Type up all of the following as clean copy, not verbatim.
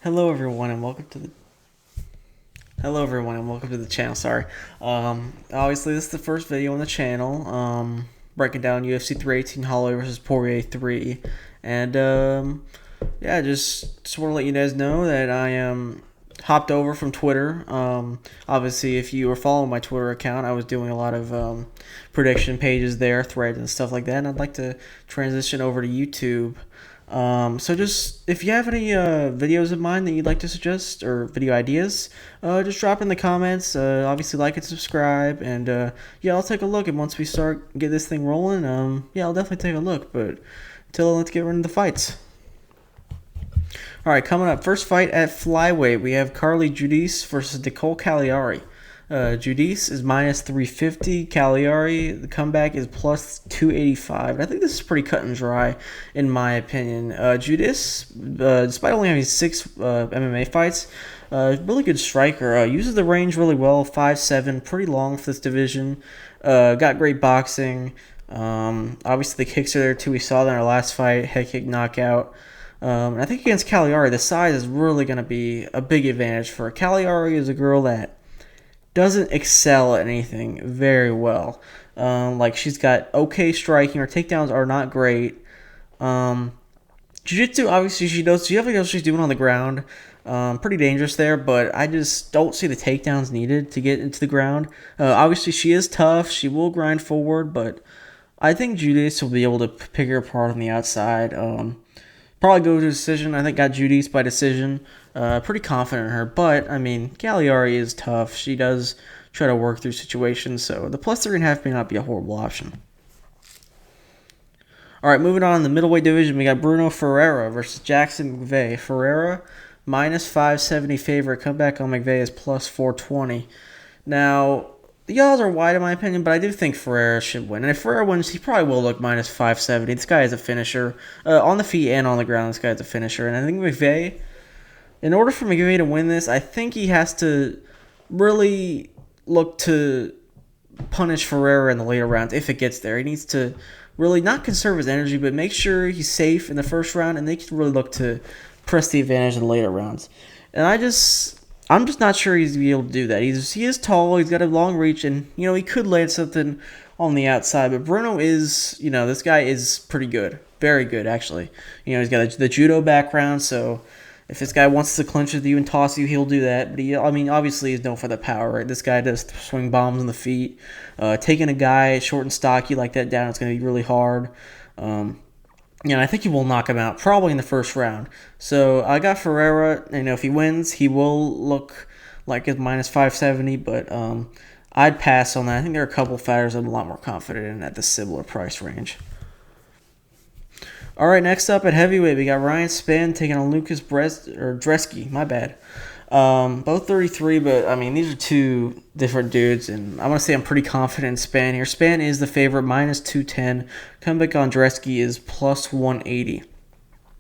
Hello everyone and welcome to the channel. Sorry. Obviously this is the first video on the channel. Breaking down UFC 318 Holloway versus Poirier 3, and yeah, just want to let you guys know that I am hopped over from Twitter. Obviously, if you were following my Twitter account, I was doing a lot of prediction pages there, threads and stuff like that, and I'd like to transition over to YouTube. So just, if you have any videos of mine that you'd like to suggest, or video ideas, just drop in the comments. Obviously like and subscribe, and yeah, I'll take a look, and once we get this thing rolling, yeah, I'll definitely take a look, but until then, let's get right into the fights. Alright, coming up, first fight at flyweight, we have Judice versus Nicole Caliari. Judice is minus 350. Caliari, the comeback, is plus 285. I think this is pretty cut and dry, in my opinion. Judice, despite only having 6 MMA fights, really good striker. Uses the range really well. 5'7", pretty long for this division. Got great boxing. Obviously, the kicks are there too. We saw that in our last fight, head kick knockout. And I think against Caliari, the size is really going to be a big advantage for her. Caliari is a girl that doesn't excel at anything very well. Like, she's got okay striking. Her takedowns are not great. Jiu-jitsu, obviously, she definitely knows what she's doing on the ground. Pretty dangerous there, but I just don't see the takedowns needed to get into the ground. Obviously, she is tough. She will grind forward, but I think Judice will be able to pick her apart on the outside. Probably go to a decision. I think got Judice by decision. Pretty confident in her, but I mean, Caliari is tough. She does try to work through situations, so the plus 3.5 may not be a horrible option. All right, moving on in the middleweight division, we got Bruno Ferrer versus Jackson McVey. Ferrer minus 570 favorite. Comeback on McVey is plus 420. Now, the odds are wide in my opinion, but I do think Ferrer should win. And if Ferrer wins, he probably will look minus 570. This guy is a finisher. On the feet and on the ground, this guy is a finisher. And I think McVey, in order for McVey to win this, I think he has to really look to punish Ferrer in the later rounds if it gets there. He needs to really not conserve his energy, but make sure he's safe in the first round, and they can really look to press the advantage in the later rounds. And I'm just not sure he's going to be able to do that. He is tall, he's got a long reach, and, you know, he could land something on the outside. But Bruno is, you know, this guy is pretty good. Very good, actually. You know, he's got the judo background, so if this guy wants to clinch with you and toss you, he'll do that. But I mean, obviously, he's known for the power, right? This guy does swing bombs on the feet. Taking a guy short and stocky like that down is going to be really hard. You know, I think he will knock him out probably in the first round. So I got Ferreira. You know, if he wins, he will look like it's minus 570. But I'd pass on that. I think there are a couple fighters I'm a lot more confident in at the similar price range. All right, next up at heavyweight, we got Ryan Spann taking on Lucas Dresky. My bad. Both 33, but I mean, these are two different dudes, and I'm going to say I'm pretty confident in Spann here. Spann is the favorite, minus 210. Comeback on Dresky is plus 180.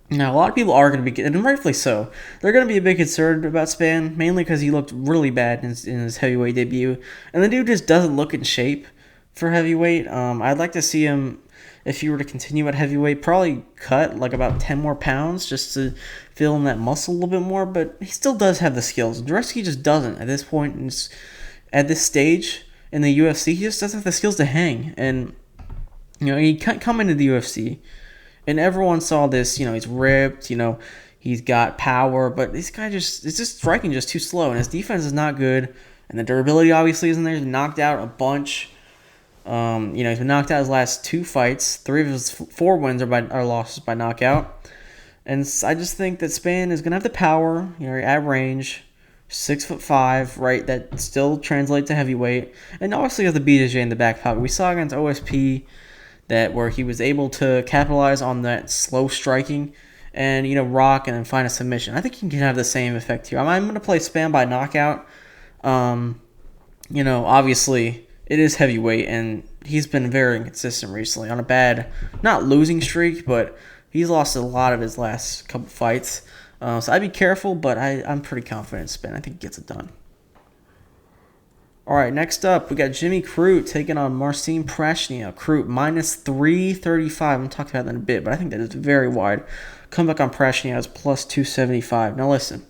Now, a lot of people are going to be, and rightfully so, they're going to be a bit concerned about Spann, mainly because he looked really bad in his heavyweight debut, and the dude just doesn't look in shape for heavyweight. I'd like to see him, if he were to continue at heavyweight, probably cut like about 10 more pounds just to fill in that muscle a little bit more, but he still does have the skills. Dresky just doesn't at this point, and at this stage in the UFC, he just doesn't have the skills to hang. And, you know, he can't come into the UFC, and everyone saw this, you know, he's ripped, you know, he's got power, but this guy it's just striking just too slow, and his defense is not good, and the durability obviously isn't there. He's knocked out a bunch. You know, he's been knocked out his last 2 fights. 3 of his 4 wins are losses by knockout. And I just think that Spann is going to have the power, you know, at range, 6'5", right, that still translates to heavyweight. And obviously has the BJJ in the back pocket. We saw against OSP where he was able to capitalize on that slow striking and, you know, rock and then find a submission. I think he can have the same effect here. I'm going to play Spann by knockout. You know, obviously it is heavyweight, and he's been very inconsistent recently on a bad, not losing streak, but he's lost a lot of his last couple fights. So I'd be careful, but I'm pretty confident in Spann. I think he gets it done. All right, next up, we got Jimmy Cruz taking on Marcin Prashian. Cruz minus 335. I'm going to talk about that in a bit, but I think that is very wide. Comeback on Prashian is plus 275. Now listen,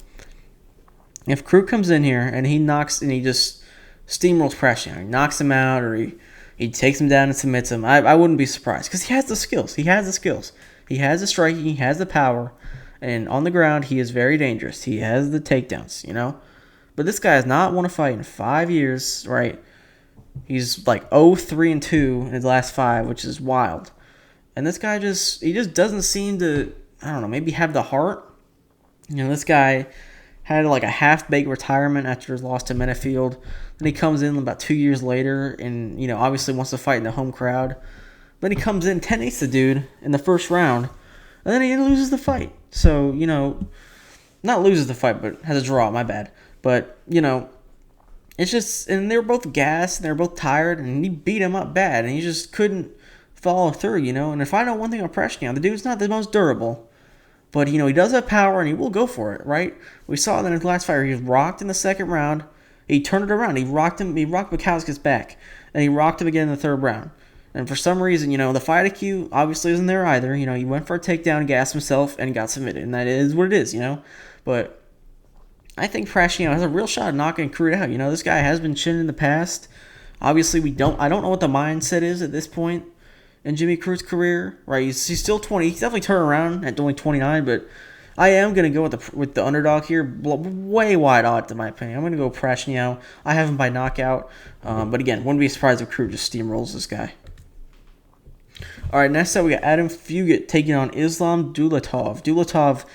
If Cruz comes in here and he just steamrolls Prashian, he knocks him out, or he takes him down and submits him, I wouldn't be surprised because he has the skills. He has the skills. He has the striking. He has the power. And on the ground, he is very dangerous. He has the takedowns, But this guy has not won a fight in 5 years, right? He's like 0-3-2 in his last 5, which is wild. And this guy just doesn't seem to, I don't know, maybe have the heart. This guy had like a half-baked retirement after his loss to Menefield. Then he comes in about 2 years later and, obviously wants to fight in the home crowd. Then he comes in, 10-8 the dude in the first round. And then he loses the fight. So, not loses the fight, but has a draw, my bad. But, it's just, and they were both gassed, and they were both tired, and he beat him up bad, and he just couldn't follow through, And if I know one thing on Prashian, the dude's not the most durable. But, he does have power, and he will go for it, right? We saw that in his last fight. He was rocked in the second round. He turned it around. He rocked Bukowski's back. And he rocked him again in the third round. And for some reason, the fight IQ obviously isn't there either. He went for a takedown, gassed himself, and got submitted. And that is what it is, But I think Prashian has a real shot at knocking Cruz out. This guy has been chinned in the past. Obviously, I don't know what the mindset is at this point in Jimmy Cruz's career, right? He's still 20. He's definitely turned around at only 29, but I am going to go with the underdog here. Way wide odds, in my opinion. I'm going to go Prashian. I have him by knockout. But again, wouldn't be surprised if Cruz just steamrolls this guy. All right, next up we got Adam Fugit taking on Islam Dulatov. Dulatov,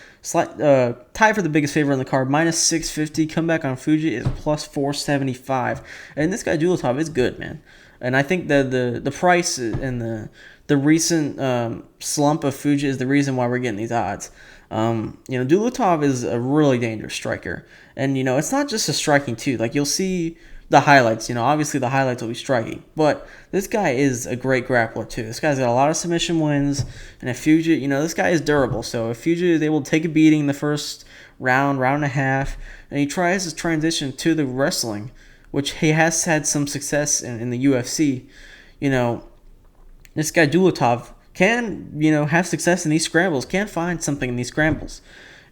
tied for the biggest favorite on the card, minus 650. Comeback on Fuji is plus 475. And this guy Dulatov is good, man. And I think that the price and the recent slump of Fuji is the reason why we're getting these odds. Dulatov is a really dangerous striker. And, it's not just a striking, too. Like, you'll see the highlights. Obviously the highlights will be striking. But this guy is a great grappler, too. This guy's got a lot of submission wins. And if Fuji, this guy is durable. So if Fuji is able to take a beating in the first round and a half, and he tries to transition to the wrestling, which he has had some success in the UFC, this guy Dulatov can, have success in these scrambles, can find something in these scrambles.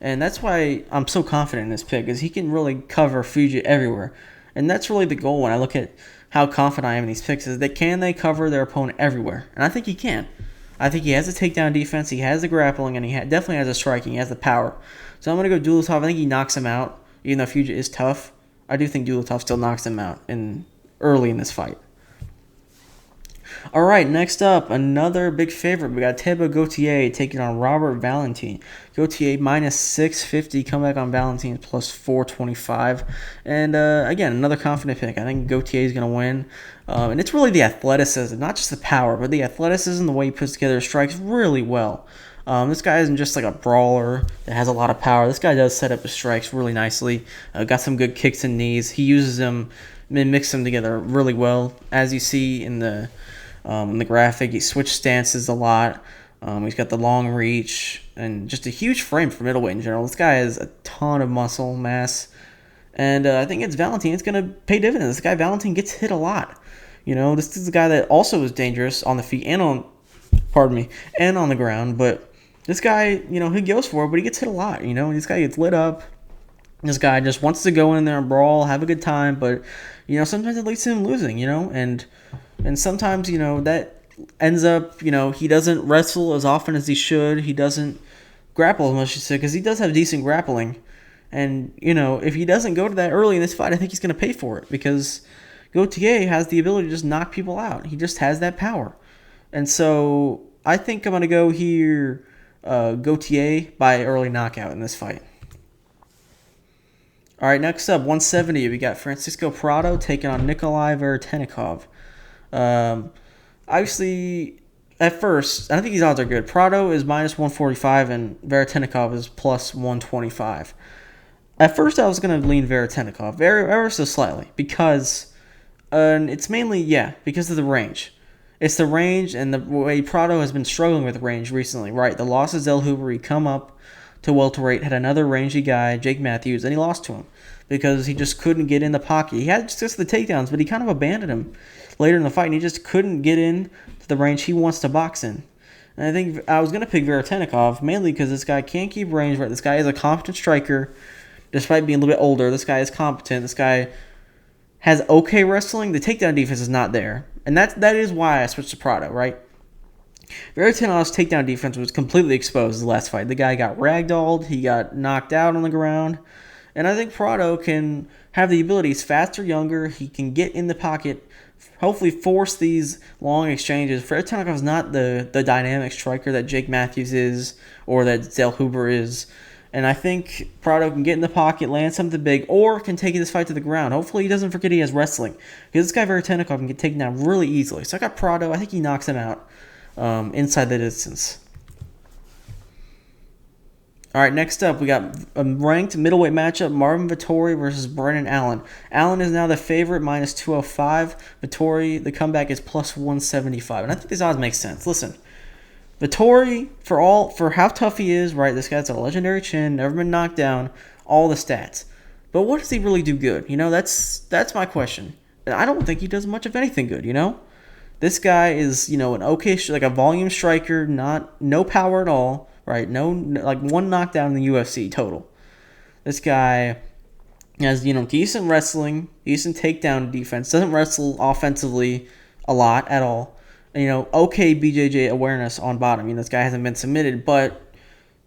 And that's why I'm so confident in this pick, is he can really cover Fuji everywhere. And that's really the goal when I look at how confident I am in these picks, is that can they cover their opponent everywhere? And I think he can. I think he has a takedown defense, he has the grappling, and he definitely has the striking, he has the power. So I'm going to go Dulatov. I think he knocks him out, even though Fuji is tough. I do think Dulatov still knocks him out early in this fight. All right, next up, another big favorite. We got Thibaut Goautier taking on Robert Valentine. Goautier minus 650, comeback on Valentine plus 425. And again, another confident pick. I think Gautier is going to win. And it's really the athleticism, not just the power, but the athleticism, the way he puts together strikes really well. This guy isn't just like a brawler that has a lot of power. This guy does set up his strikes really nicely. Got some good kicks and knees. He uses them and mixes them together really well. As you see in the graphic, he switched stances a lot. He's got the long reach and just a huge frame for middleweight in general. This guy has a ton of muscle mass. And I think it's Valentine. It's going to pay dividends. This guy Valentine gets hit a lot. This is a guy that also is dangerous on the feet and on the ground. But this guy, he goes for it, but he gets hit a lot. This guy gets lit up. This guy just wants to go in there and brawl, have a good time. But, sometimes it leads to him losing, And sometimes, that ends up, he doesn't wrestle as often as he should. He doesn't grapple as much as he should, because he does have decent grappling. And, if he doesn't go to that early in this fight, I think he's going to pay for it, because Gautier has the ability to just knock people out. He just has that power. And so I think I'm going to go here, Gautier by early knockout in this fight. All right, next up, 170, we got Francisco Praau taking on Nikolai Veritenov. Obviously, at first, I don't think these odds are good. Praau is minus 145 and Veritenov is plus 125. At first, I was going to lean Veritenov ever so slightly, because it's mainly, because of the range. It's the range and the way Praau has been struggling with range recently, right? The losses El Hoover, he come up to welterweight, had another rangy guy, Jake Matthews, and he lost to him because he just couldn't get in the pocket. He had just the takedowns, but he kind of abandoned him later in the fight, and he just couldn't get in to the range he wants to box in. And I think I was going to pick Veritenov mainly because this guy can't keep range right. This guy is a competent striker. Despite being a little bit older, this guy is competent. This guy has okay wrestling. The takedown defense is not there. And that is why I switched to Praau, right? Veritenov's takedown defense was completely exposed the last fight. The guy got ragdolled. He got knocked out on the ground. And I think Praau can have the ability. He's faster, younger. He can get in the pocket, hopefully force these long exchanges. Veritenov is not the dynamic striker that Jake Matthews is or that Zellhuber is. And I think Praau can get in the pocket, land something big, or can take this fight to the ground. Hopefully he doesn't forget he has wrestling. Because this guy Veritenov can get taken down really easily. So I got Praau. I think he knocks him out inside the distance. All right, next up, we got a ranked middleweight matchup, Marvin Vtori versus Brendan Allen. Allen is now the favorite, minus 205. Vtori, the comeback is plus 175. And I think these odds make sense. Listen, Vtori, for how tough he is, right, this guy's a legendary chin, never been knocked down, all the stats. But what does he really do good? That's my question. And I don't think he does much of anything good, This guy is, an okay, like a volume striker, no power at all. Right, like one knockdown in the UFC total. This guy has decent wrestling, decent takedown defense. Doesn't wrestle offensively a lot at all. And, okay BJJ awareness on bottom. This guy hasn't been submitted, but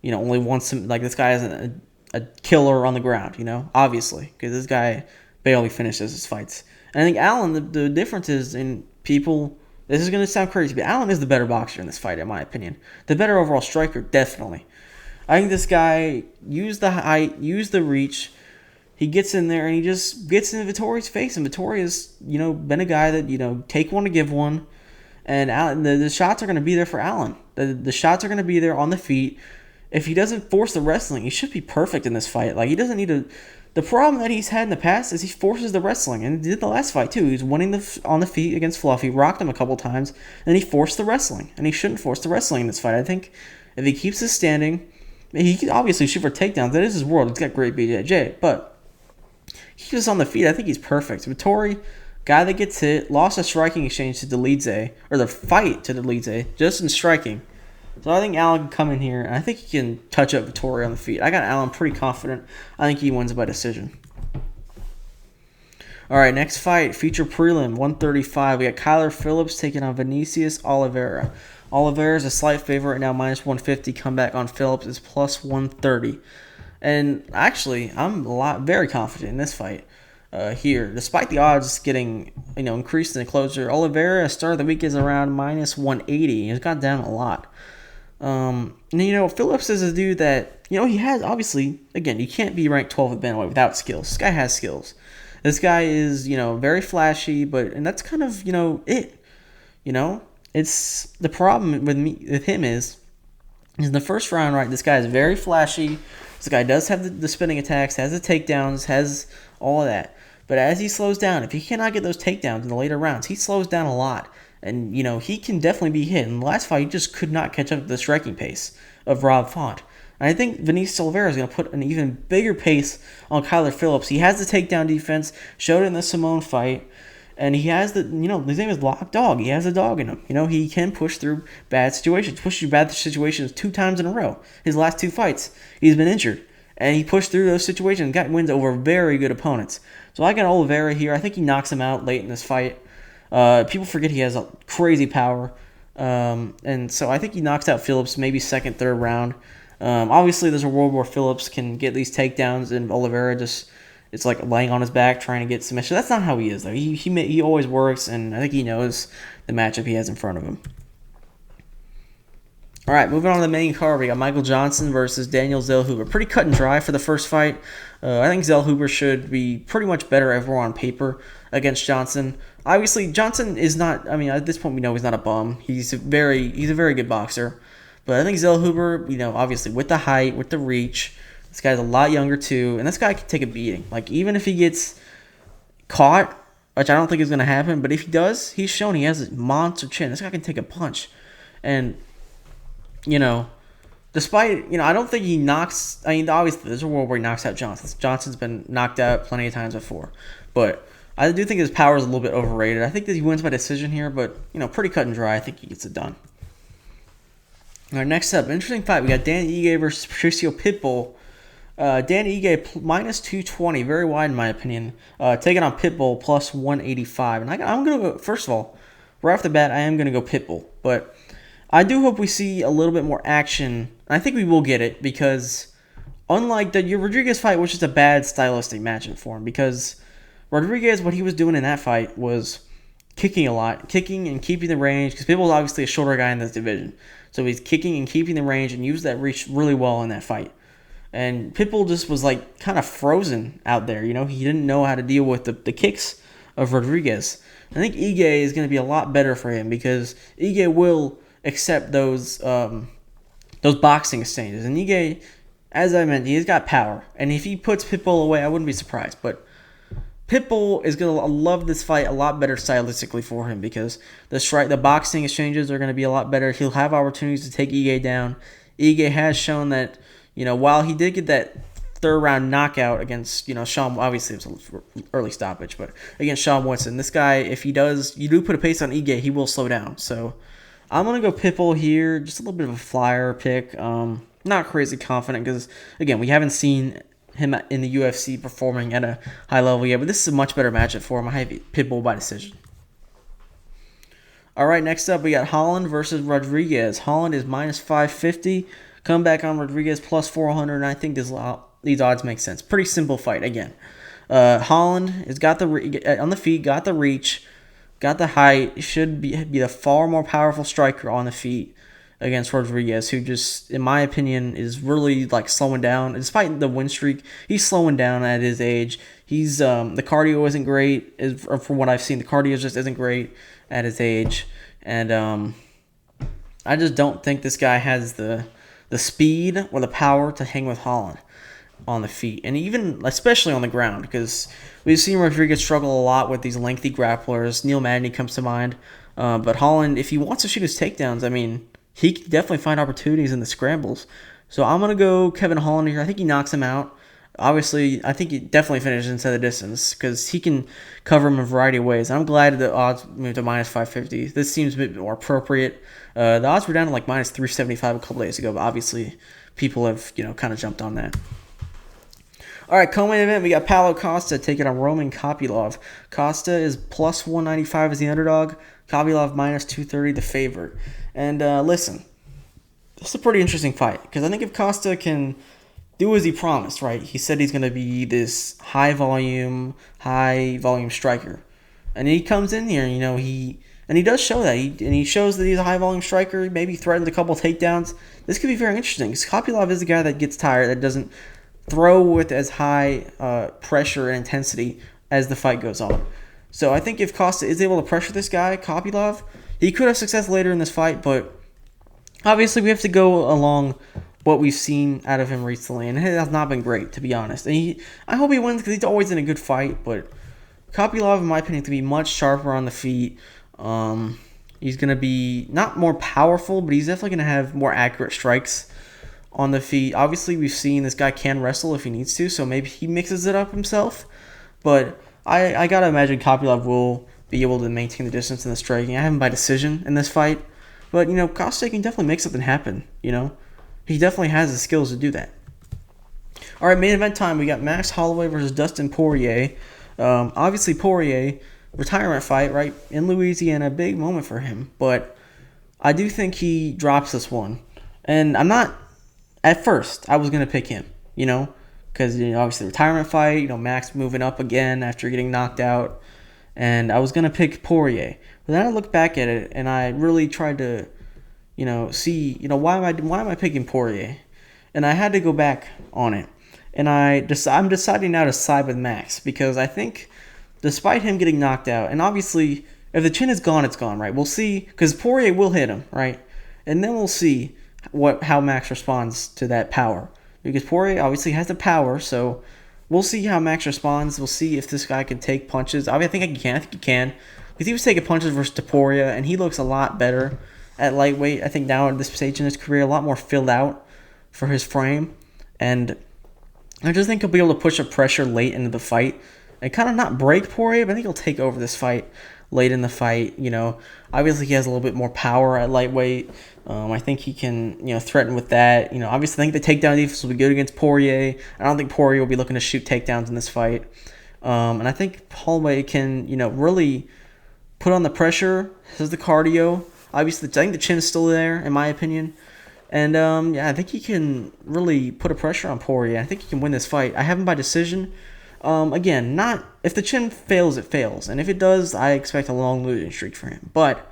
only once. Like this guy isn't a killer on the ground. Obviously, because this guy barely finishes his fights. And I think Allen, the difference is in people. This is going to sound crazy, but Allen is the better boxer in this fight, in my opinion. The better overall striker, definitely. I think this guy used the height, used the reach. He gets in there, and he just gets into Vittori's face. And Vtori has, been a guy that, take one to give one. And Allen, the shots are going to be there for Allen. The shots are going to be there on the feet. If he doesn't force the wrestling, he should be perfect in this fight. Like, he doesn't need to... The problem that he's had in the past is he forces the wrestling, and he did the last fight too. He's winning on the feet against Fluffy, rocked him a couple times, and he forced the wrestling, and he shouldn't force the wrestling in this fight. I think if he keeps his standing, he can obviously shoot for takedowns. That is his world. He's got great BJJ, but he's just on the feet. I think he's perfect. Vtori, guy that gets hit, lost a striking exchange to Delidze, or the fight to Delidze, just in striking. So I think Allen can come in here, and I think he can touch up Vtori on the feet. I got Allen pretty confident. I think he wins by decision. All right, next fight, feature prelim, 135. We got Phillips taking on Vinicius Olivivera. Olivivera is a slight favorite now, minus 150. Comeback on Phillips is plus 130. And actually, I'm very confident in this fight here. Despite the odds getting increased in the closer, Olivivera start of the week is around minus 180. He's gone down a lot. Phillips is a dude that, he has, obviously, again, you can't be ranked 12th at bantamweight without skills. This guy has skills. This guy is, very flashy, and that's kind of, it. It's the problem with him is in the first round, right, this guy is very flashy. This guy does have the spinning attacks, has the takedowns, has all of that. But as he slows down, if he cannot get those takedowns in the later rounds, he slows down a lot. And, he can definitely be hit. In the last fight, he just could not catch up to the striking pace of Rob Font. And I think Vinicius Olivivera is going to put an even bigger pace on Phillips. He has the takedown defense, showed it in the Simone fight. And he has his name is Lock Dog. He has a dog in him. He can push through bad situations. Pushed through bad situations 2 times in a row. His last 2 fights, he's been injured. And he pushed through those situations and got wins over very good opponents. So I got Olivivera here. I think he knocks him out late in this fight. People forget he has a crazy power. And so I think he knocks out Phillips maybe second, third round. Obviously, there's a world where Phillips can get these takedowns and Olivivera it's like laying on his back trying to get submission. That's not how he is, though. He always works, and I think he knows the matchup he has in front of him. All right, moving on to the main card, we got Michael Johnson versus Daniel Zellhuber. Pretty cut and dry for the first fight. I think Zellhuber should be pretty much better everywhere on paper against Johnson. Obviously, Johnson is not. At this point, we know he's not a bum. He's a very good boxer. But I think Zellhuber, obviously with the height, with the reach, this guy's a lot younger too, and this guy can take a beating. Like even if he gets caught, which I don't think is going to happen, but if he does, he's shown he has a monster chin. This guy can take a punch, and despite, I don't think he knocks... obviously, there's a world where he knocks out Johnson. Johnson's been knocked out plenty of times before. But I do think his power is a little bit overrated. I think that he wins by decision here, but, pretty cut and dry. I think he gets it done. All right, next up, interesting fight. We got Dan Ige versus Patricio Pitbull. Dan Ige minus 220, very wide in my opinion. Taking on Pitbull plus 185. And I'm going to go, first of all, right off the bat, I am going to go Pitbull. But I do hope we see a little bit more action. I think we will get it because unlike the Rodriguez fight, which is a bad stylistic matchup for him, because Rodriguez, what he was doing in that fight was kicking a lot, kicking and keeping the range, because Pitbull's obviously a shorter guy in this division. So he's kicking and keeping the range and used that reach really well in that fight. And Pitbull just was like kind of frozen out there. You know, he didn't know how to deal with the kicks of Rodriguez. I think Ige is going to be a lot better for him because Ige will accept those boxing exchanges. And Ige, as I mentioned, he's got power. And if he puts Pitbull away, I wouldn't be surprised. But Pitbull is going to love this fight a lot better stylistically for him because the boxing exchanges are going to be a lot better. He'll have opportunities to take Ige down. Ige has shown that, you know, while he did get that third round knockout against, you know, Sean, obviously it was an early stoppage, but against Sean Woodson, this guy, if you do put a pace on Ige, he will slow down. So I'm going to go Pitbull here, just a little bit of a flyer pick. Not crazy confident because, again, we haven't seen him in the UFC performing at a high level yet, but this is a much better matchup for him. I have Pitbull by decision. All right, next up we got Holland versus Rodriguez. Holland is minus 550. Comeback on Rodriguez plus 400, and I think these odds make sense. Pretty simple fight again. Holland has got on the feet, got the reach, got the height. Should be the far more powerful striker on the feet against Rodriguez, who just, in my opinion, is really like slowing down. Despite the win streak, he's slowing down at his age. He's the cardio isn't great. From what I've seen, the cardio just isn't great at his age, and I just don't think this guy has the speed or the power to hang with Holland on the feet, and even especially on the ground, because we've seen Rodriguez struggle a lot with these lengthy grapplers. Neil Magny comes to mind, but Holland, if he wants to shoot his takedowns, I mean, he can definitely find opportunities in the scrambles. So I'm going to go Kevin Holland here. I think he knocks him out. Obviously, I think he definitely finishes inside the distance because he can cover him in a variety of ways. I'm glad the odds moved to minus 550. This seems a bit more appropriate. The odds were down to like minus 375 a couple days ago, but obviously people have, you know, kind of jumped on that. All right, co-main event, we got Paulo Costa taking on Roman Copilov. Costa is plus 195 as the underdog. Copilov minus 230 the favorite. And listen, this is a pretty interesting fight because I think if Costa can do as he promised, right? He said he's going to be this high volume striker, and he comes in here, you know, he does show that, he shows that he's a high volume striker. Maybe threatens a couple takedowns. This could be very interesting because Copilov is a guy that gets tired, that doesn't throw with as high pressure and intensity as the fight goes on. So I think if Costa is able to pressure this guy, Copilov, he could have success later in this fight, but obviously we have to go along what we've seen out of him recently, and it has not been great, to be honest. And I hope he wins because he's always in a good fight, but Copilov, in my opinion, to be much sharper on the feet. He's going to be not more powerful, but he's definitely going to have more accurate strikes on the feet. Obviously, we've seen this guy can wrestle if he needs to, so maybe he mixes it up himself, but I got to imagine Copilov will be able to maintain the distance in the striking. I have him by decision in this fight, but, you know, Costa can definitely make something happen, you know. He definitely has the skills to do that. All right, main event time. We got Max Holloway versus Dustin Poirier. Obviously, Poirier, retirement fight, right, in Louisiana, big moment for him. But I do think he drops this one. And I'm not, at first, I was going to pick him, you know, because, you know, obviously retirement fight, you know, Max moving up again after getting knocked out. And I was going to pick Poirier. But then I looked back at it, and I really tried to, you know, see, you know, why am I picking Poirier? And I had to go back on it. And I'm deciding now to side with Max because I think despite him getting knocked out, and obviously if the chin is gone, it's gone, right? We'll see, because Poirier will hit him, right? And then we'll see how Max responds to that power. Because Poirier obviously has the power, so we'll see how Max responds. We'll see if this guy can take punches. I think he can. Because he was taking punches versus Poirier, and he looks a lot better at lightweight. I think now at this stage in his career, a lot more filled out for his frame. And I just think he'll be able to push up pressure late into the fight and kind of not break Poirier, but I think he'll take over this fight late in the fight. Obviously he has a little bit more power at lightweight. I think he can, threaten with that. Obviously I think the takedown defense will be good against Poirier. I don't think Poirier will be looking to shoot takedowns in this fight. And I think Holloway can, really put on the pressure, has the cardio. Obviously, I think the chin is still there, in my opinion. And, I think he can really put a pressure on Poirier. I think he can win this fight. I have him by decision. Again, not if the chin fails, it fails. And if it does, I expect a long losing streak for him. But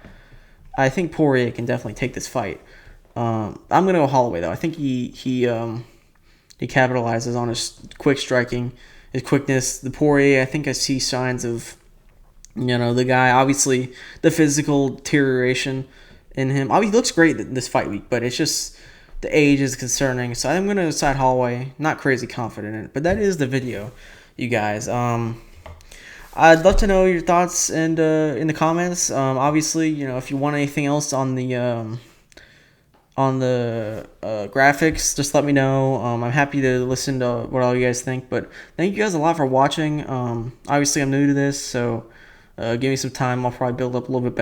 I think Poirier can definitely take this fight. I'm going to go Holloway, though. I think he capitalizes on his quick striking, his quickness. The Poirier, I think I see signs of, the guy, obviously, the physical deterioration in him. Obviously, he looks great this fight week, but it's just the age is concerning. So I'm going to decide Holloway. Not crazy confident in it, but that is the video, you guys. I'd love to know your thoughts and in the comments. Obviously, if you want anything else on the graphics, just let me know. I'm happy to listen to what all you guys think. But thank you guys a lot for watching. Obviously, I'm new to this, so give me some time. I'll probably build up a little bit better.